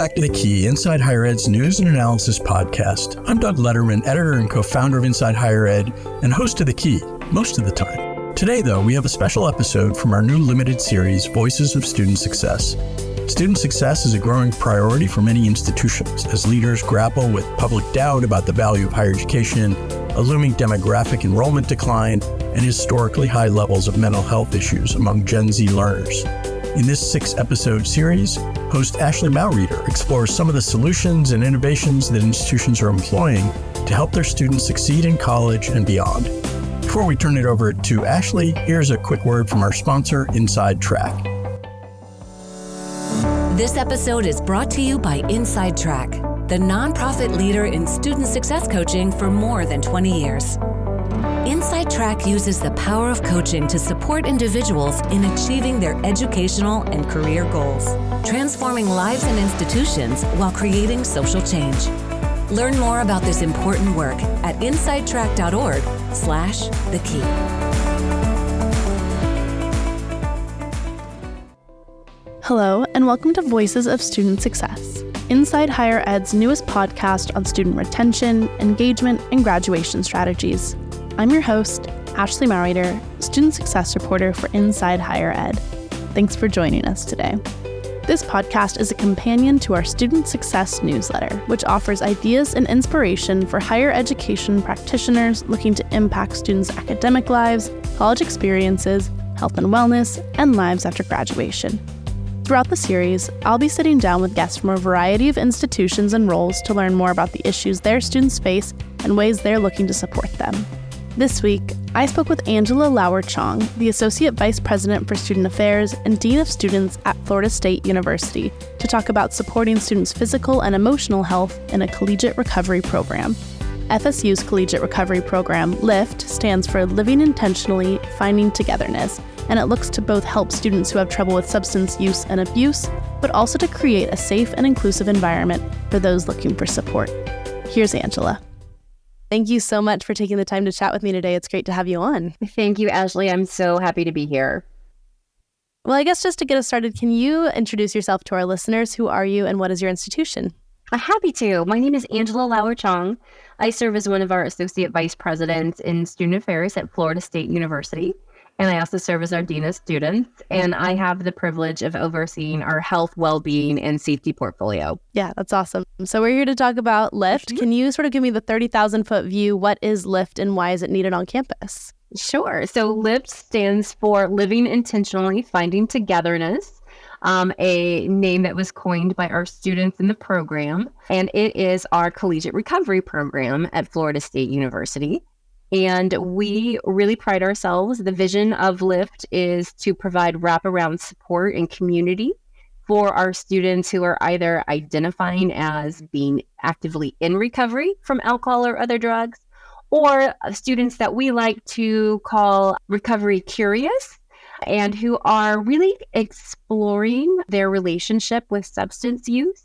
back to The Key, Inside Higher Ed's news and analysis podcast. I'm Doug Letterman, editor and co-founder of Inside Higher Ed and host of The Key, most of the time. Today, though, we have a special episode from our new limited series, Voices of Student Success. Student success is a growing priority for many institutions as leaders grapple with public doubt about the value of higher education, a looming demographic enrollment decline, and historically high levels of mental health issues among Gen Z learners. In this 6-episode series, host Ashley Maureeder explores some of the solutions and innovations that institutions are employing to help their students succeed in college and beyond. Before we turn it over to Ashley, here's a quick word from our sponsor, Inside Track. This episode is brought to you by Inside Track, the nonprofit leader in student success coaching for more than 20 years. Inside Track uses the power of coaching to support individuals in achieving their educational and career goals, transforming lives and institutions while creating social change. Learn more about this important work at insidetrack.org/thekey. Hello, and welcome to Voices of Student Success, Inside Higher Ed's newest podcast on student retention, engagement, and graduation strategies. I'm your host, Ashley Maureeder, Student Success Reporter for Inside Higher Ed. Thanks for joining us today. This podcast is a companion to our Student Success newsletter, which offers ideas and inspiration for higher education practitioners looking to impact students' academic lives, college experiences, health and wellness, and lives after graduation. Throughout the series, I'll be sitting down with guests from a variety of institutions and roles to learn more about the issues their students face and ways they're looking to support them. This week, I spoke with Angela Lauer Chong, the Associate Vice President for Student Affairs and Dean of Students at Florida State University, to talk about supporting students' physical and emotional health in a collegiate recovery program. FSU's collegiate recovery program, LIFT, stands for Living Intentionally, Finding Togetherness, and it looks to both help students who have trouble with substance use and abuse, but also to create a safe and inclusive environment for those looking for support. Here's Angela. Thank you so much for taking the time to chat with me today. It's great to have you on. Thank you, Ashley. I'm so happy to be here. Well, I guess just to get us started, can you introduce yourself to our listeners? Who are you and what is your institution? Happy to. My name is Angela Lauer Chong. I serve as one of our Associate Vice Presidents in Student Affairs at Florida State University. And I also serve as our Dean of Students. And I have the privilege of overseeing our health, well-being, and safety portfolio. Yeah, that's awesome. So we're here to talk about LIFT. Mm-hmm. Can you sort of give me the 30,000-foot view? What is LIFT and why is it needed on campus? Sure. So LIFT stands for Living Intentionally, Finding Togetherness, a name that was coined by our students in the program. And it is our collegiate recovery program at Florida State University. And we really pride ourselves. The vision of LIFT is to provide wraparound support and community for our students who are either identifying as being actively in recovery from alcohol or other drugs, or students that we like to call recovery curious and who are really exploring their relationship with substance use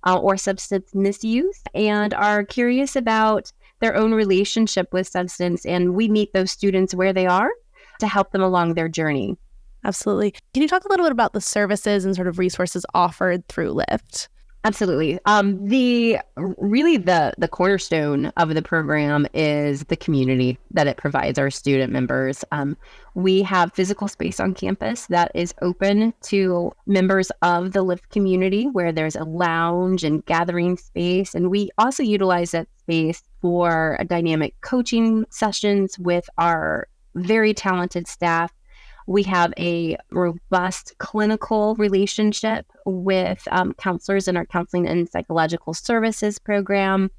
or substance misuse and are curious about their own relationship with substance, and we meet those students where they are to help them along their journey. Absolutely. Can you talk a little bit about the services and sort of resources offered through LIFT? Absolutely. The cornerstone of the program is the community that it provides our student members. We have physical space on campus that is open to members of the LIFT community, where there's a lounge and gathering space. And we also utilize that space for dynamic coaching sessions with our very talented staff. We have a robust clinical relationship with counselors in our counseling and psychological services program.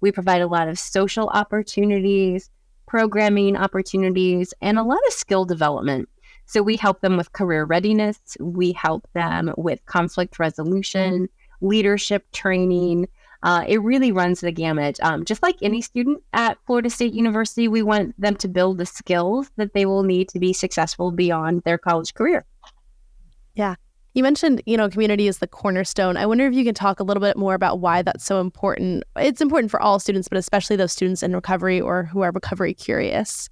We provide a lot of social opportunities, programming opportunities, and a lot of skill development. So we help them with career readiness. We help them with conflict resolution, leadership training. It really runs the gamut. Just like any student at Florida State University, we want them to build the skills that they will need to be successful beyond their college career. Yeah. You mentioned, community is the cornerstone. I wonder if you can talk a little bit more about why that's so important. It's important for all students, but especially those students in recovery or who are recovery curious.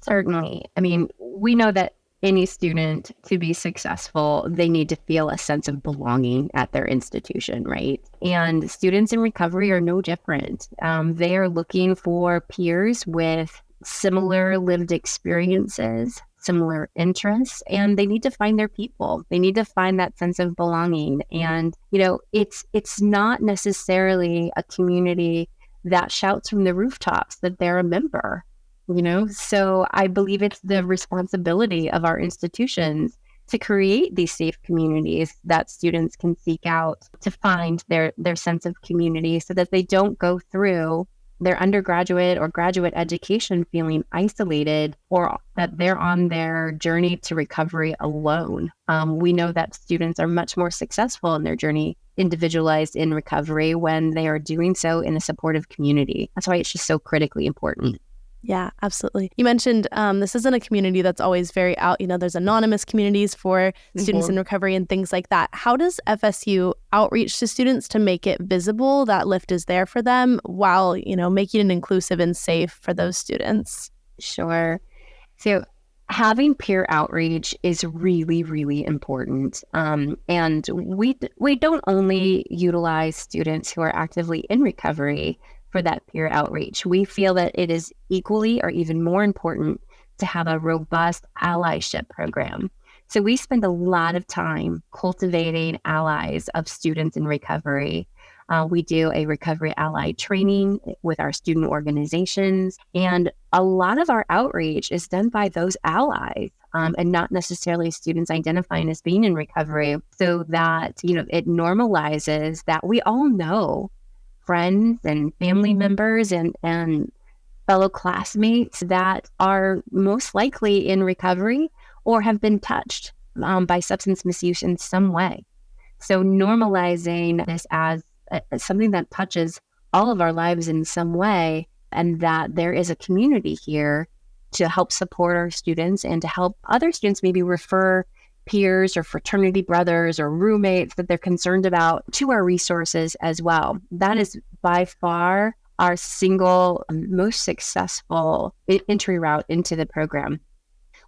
Certainly. I mean, we know that any student to be successful, they need to feel a sense of belonging at their institution, right? And students in recovery are no different. They are looking for peers with similar lived experiences, similar interests, and they need to find their people. They need to find that sense of belonging. And, it's not necessarily a community that shouts from the rooftops that they're a member. So I believe it's the responsibility of our institutions to create these safe communities that students can seek out to find their sense of community so that they don't go through their undergraduate or graduate education feeling isolated or that they're on their journey to recovery alone. We know that students are much more successful in their journey, individualized in recovery, when they are doing so in a supportive community. That's why it's just so critically important. Yeah, absolutely. You mentioned this isn't a community that's always very out. There's anonymous communities for students in recovery and things like that. How does FSU outreach to students to make it visible that Lyft is there for them while, making it inclusive and safe for those students? Sure. So having peer outreach is really, really important. And we don't only utilize students who are actively in recovery for that peer outreach. We feel that it is equally or even more important to have a robust allyship program. So we spend a lot of time cultivating allies of students in recovery. We do a recovery ally training with our student organizations, and a lot of our outreach is done by those allies. And not necessarily students identifying as being in recovery, so that, it normalizes that we all know friends and family members and fellow classmates that are most likely in recovery or have been touched by substance misuse in some way. So normalizing this as something that touches all of our lives in some way, and that there is a community here to help support our students and to help other students maybe refer peers or fraternity brothers or roommates that they're concerned about to our resources as well. That is by far our single most successful entry route into the program.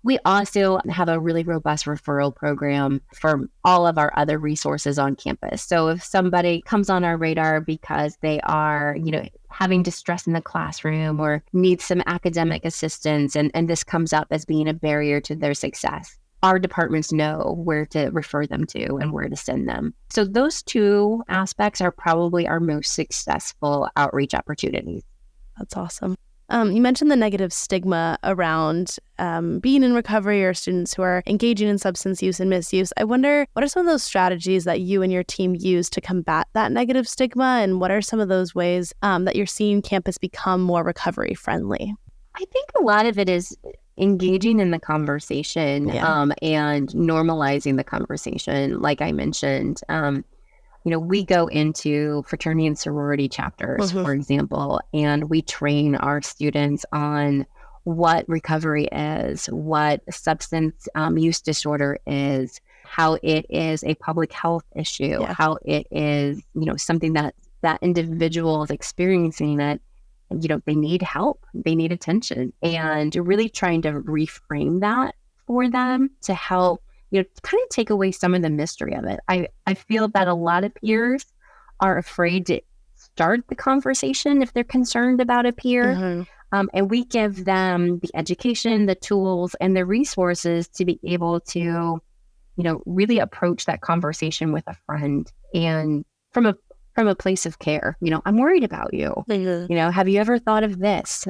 We also have a really robust referral program for all of our other resources on campus. So if somebody comes on our radar because they are, having distress in the classroom or need some academic assistance, and this comes up as being a barrier to their success, our departments know where to refer them to and where to send them. So those two aspects are probably our most successful outreach opportunities. That's awesome. You mentioned the negative stigma around being in recovery or students who are engaging in substance use and misuse. I wonder, what are some of those strategies that you and your team use to combat that negative stigma? And what are some of those ways that you're seeing campus become more recovery friendly? I think a lot of it is engaging in the conversation and normalizing the conversation. Like I mentioned, we go into fraternity and sorority chapters, for example, and we train our students on what recovery is, what substance use disorder is, how it is a public health issue, how it is, something that individual is experiencing that they need help, they need attention, and really trying to reframe that for them to help, kind of take away some of the mystery of it. I feel that a lot of peers are afraid to start the conversation if they're concerned about a peer. And we give them the education, the tools, and the resources to be able to, really approach that conversation with a friend and from a place of care. I'm worried about you. Have you ever thought of this?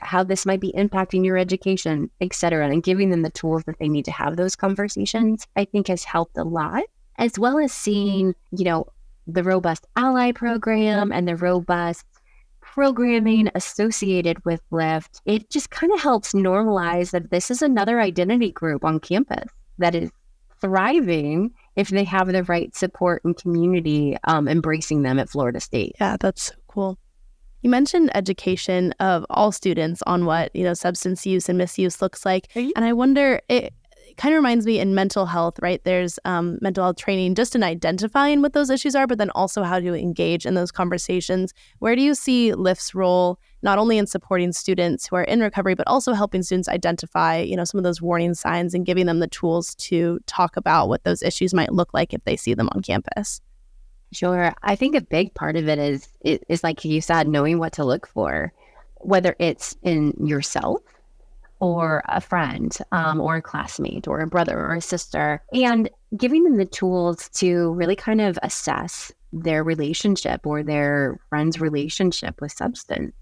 How this might be impacting your education, et cetera, and giving them the tools that they need to have those conversations, I think has helped a lot, as well as seeing, the robust ally program and the robust programming associated with Lyft. It just kind of helps normalize that this is another identity group on campus that is thriving if they have the right support and community embracing them at Florida State. Yeah, that's so cool. You mentioned education of all students on what, substance use and misuse looks like. And I wonder, it kind of reminds me in mental health, right? There's mental health training just in identifying what those issues are, but then also how to engage in those conversations. Where do you see LIFT's role, not only in supporting students who are in recovery, but also helping students identify, some of those warning signs and giving them the tools to talk about what those issues might look like if they see them on campus? Sure. I think a big part of it is like you said, knowing what to look for, whether it's in yourself or a friend, or a classmate or a brother or a sister, and giving them the tools to really kind of assess their relationship or their friend's relationship with substance.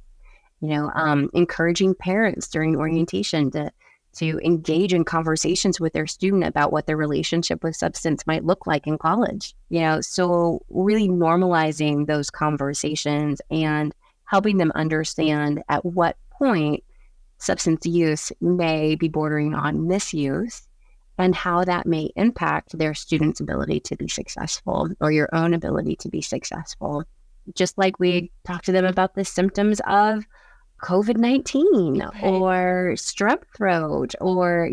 Encouraging parents during orientation to engage in conversations with their student about what their relationship with substance might look like in college. So really normalizing those conversations and helping them understand at what point substance use may be bordering on misuse and how that may impact their students' ability to be successful or your own ability to be successful. Just like we talked to them about the symptoms of COVID-19 or strep throat or,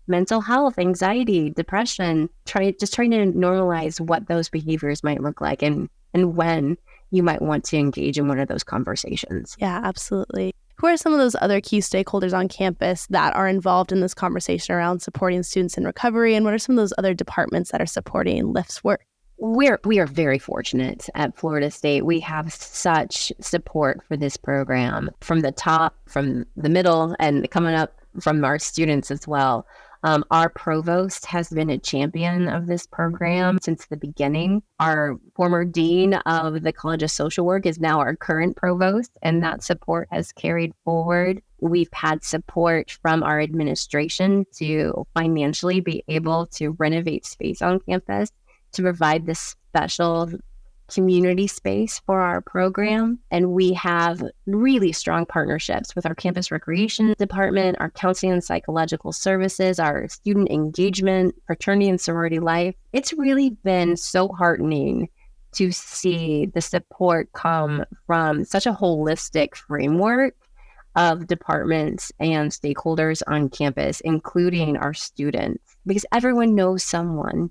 mental health, anxiety, depression, trying to normalize what those behaviors might look like and when you might want to engage in one of those conversations. Yeah, absolutely. Who are some of those other key stakeholders on campus that are involved in this conversation around supporting students in recovery? And what are some of those other departments that are supporting LIFT's work? We are very fortunate at Florida State. We have such support for this program from the top, from the middle, and coming up from our students as well. Our provost has been a champion of this program since the beginning. Our former dean of the College of Social Work is now our current provost, and that support has carried forward. We've had support from our administration to financially be able to renovate space on campus to provide this special community space for our program. And we have really strong partnerships with our campus recreation department, our counseling and psychological services, our student engagement, fraternity and sorority life. It's really been so heartening to see the support come from such a holistic framework of departments and stakeholders on campus, including our students, because everyone knows someone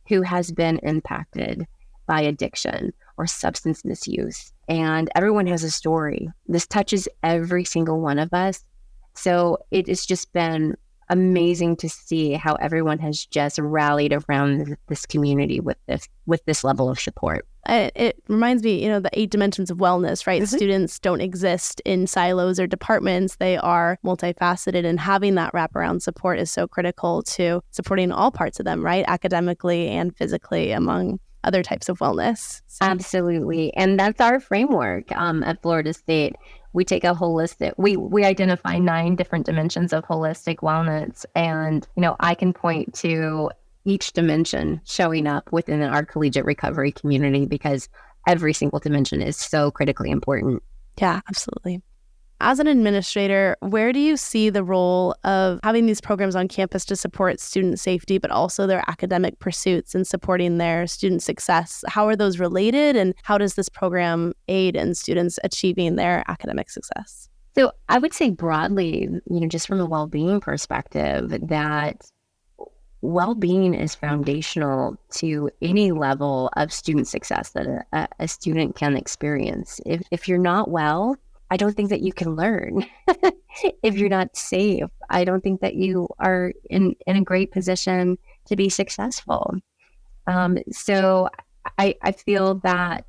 who has been impacted by addiction or substance misuse. And everyone has a story. This touches every single one of us. So it has just been amazing to see how everyone has just rallied around this community with this level of support. It reminds me, the 8 dimensions of wellness, right? Mm-hmm. Students don't exist in silos or departments. They are multifaceted, and having that wraparound support is so critical to supporting all parts of them, right? Academically and physically, among other types of wellness. So. Absolutely. And that's our framework at Florida State. We take a holistic, we identify 9 different dimensions of holistic wellness. And, I can point to each dimension showing up within our collegiate recovery community because every single dimension is so critically important. Yeah, absolutely. As an administrator, where do you see the role of having these programs on campus to support student safety, but also their academic pursuits and supporting their student success? How are those related, and how does this program aid in students achieving their academic success? So I would say broadly, just from a well-being perspective, that well-being is foundational to any level of student success that a student can experience. If you're not well, I don't think that you can learn. If you're not safe, I don't think that you are in a great position to be successful. So I feel that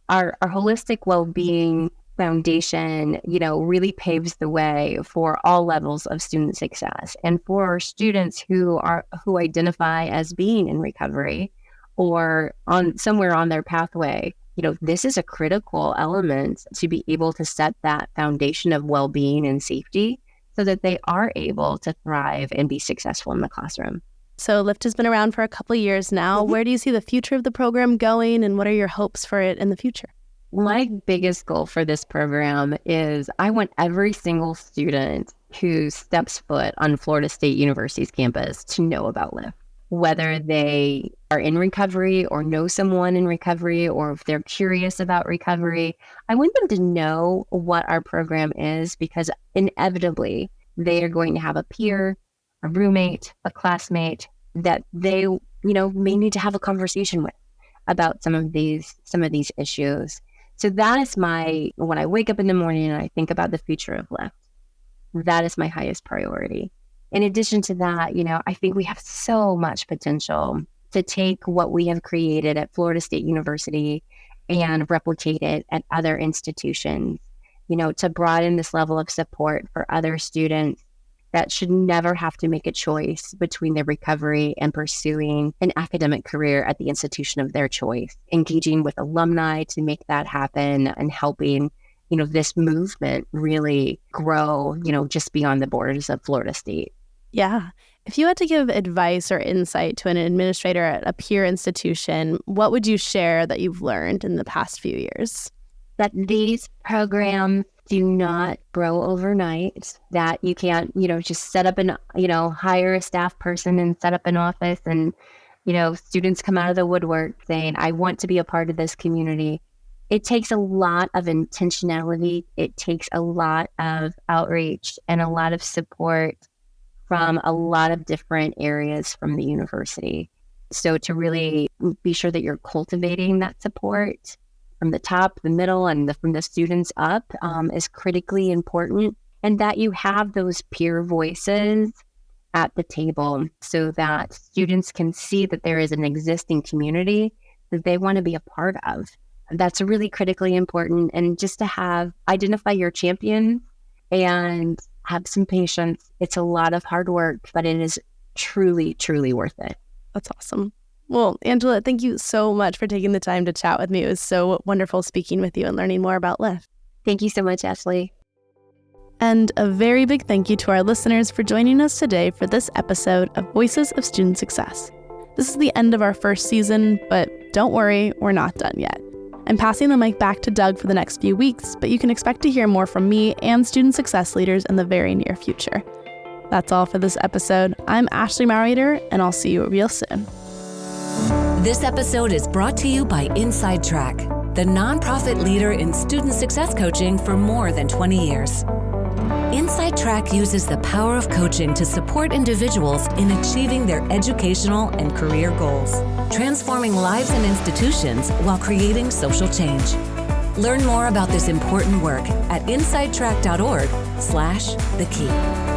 our holistic well-being foundation, really paves the way for all levels of student success. And for our students who identify as being in recovery or somewhere on their pathway, this is a critical element to be able to set that foundation of well-being and safety so that they are able to thrive and be successful in the classroom. So LIFT has been around for a couple of years now. Mm-hmm. Where do you see the future of the program going, and what are your hopes for it in the future? My biggest goal for this program is I want every single student who steps foot on Florida State University's campus to know about LIFT. Whether they are in recovery or know someone in recovery, or if they're curious about recovery, I want them to know what our program is, because inevitably they are going to have a peer a roommate, a classmate that they, may need to have a conversation with about some of these issues. So that is when I wake up in the morning and I think about the future of Lyft, that is my highest priority. In addition to that, I think we have so much potential to take what we have created at Florida State University and replicate it at other institutions, to broaden this level of support for other students that should never have to make a choice between their recovery and pursuing an academic career at the institution of their choice, engaging with alumni to make that happen and helping, this movement really grow, just beyond the borders of Florida State. Yeah. If you had to give advice or insight to an administrator at a peer institution, what would you share that you've learned in the past few years? That these programs do not grow overnight, that you can't, just set up hire a staff person and set up an office and, students come out of the woodwork saying, I want to be a part of this community. It takes a lot of intentionality. It takes a lot of outreach and a lot of support from a lot of different areas from the university. So to really be sure that you're cultivating that support from the top, the middle, and from the students up is critically important. And that you have those peer voices at the table so that students can see that there is an existing community that they want to be a part of. That's really critically important. And just to identify your champion and have some patience. It's a lot of hard work, but it is truly, truly worth it. That's awesome. Well, Angela, thank you so much for taking the time to chat with me. It was so wonderful speaking with you and learning more about Lyft. Thank you so much, Ashley. And a very big thank you to our listeners for joining us today for this episode of Voices of Student Success. This is the end of our first season, but don't worry, we're not done yet. I'm passing the mic back to Doug for the next few weeks, but you can expect to hear more from me and student success leaders in the very near future. That's all for this episode. I'm Ashley Maureiter, and I'll see you real soon. This episode is brought to you by Inside Track, the nonprofit leader in student success coaching for more than 20 years. Inside Track uses the power of coaching to support individuals in achieving their educational and career goals, transforming lives and institutions while creating social change. Learn more about this important work at insidetrack.org/thekey.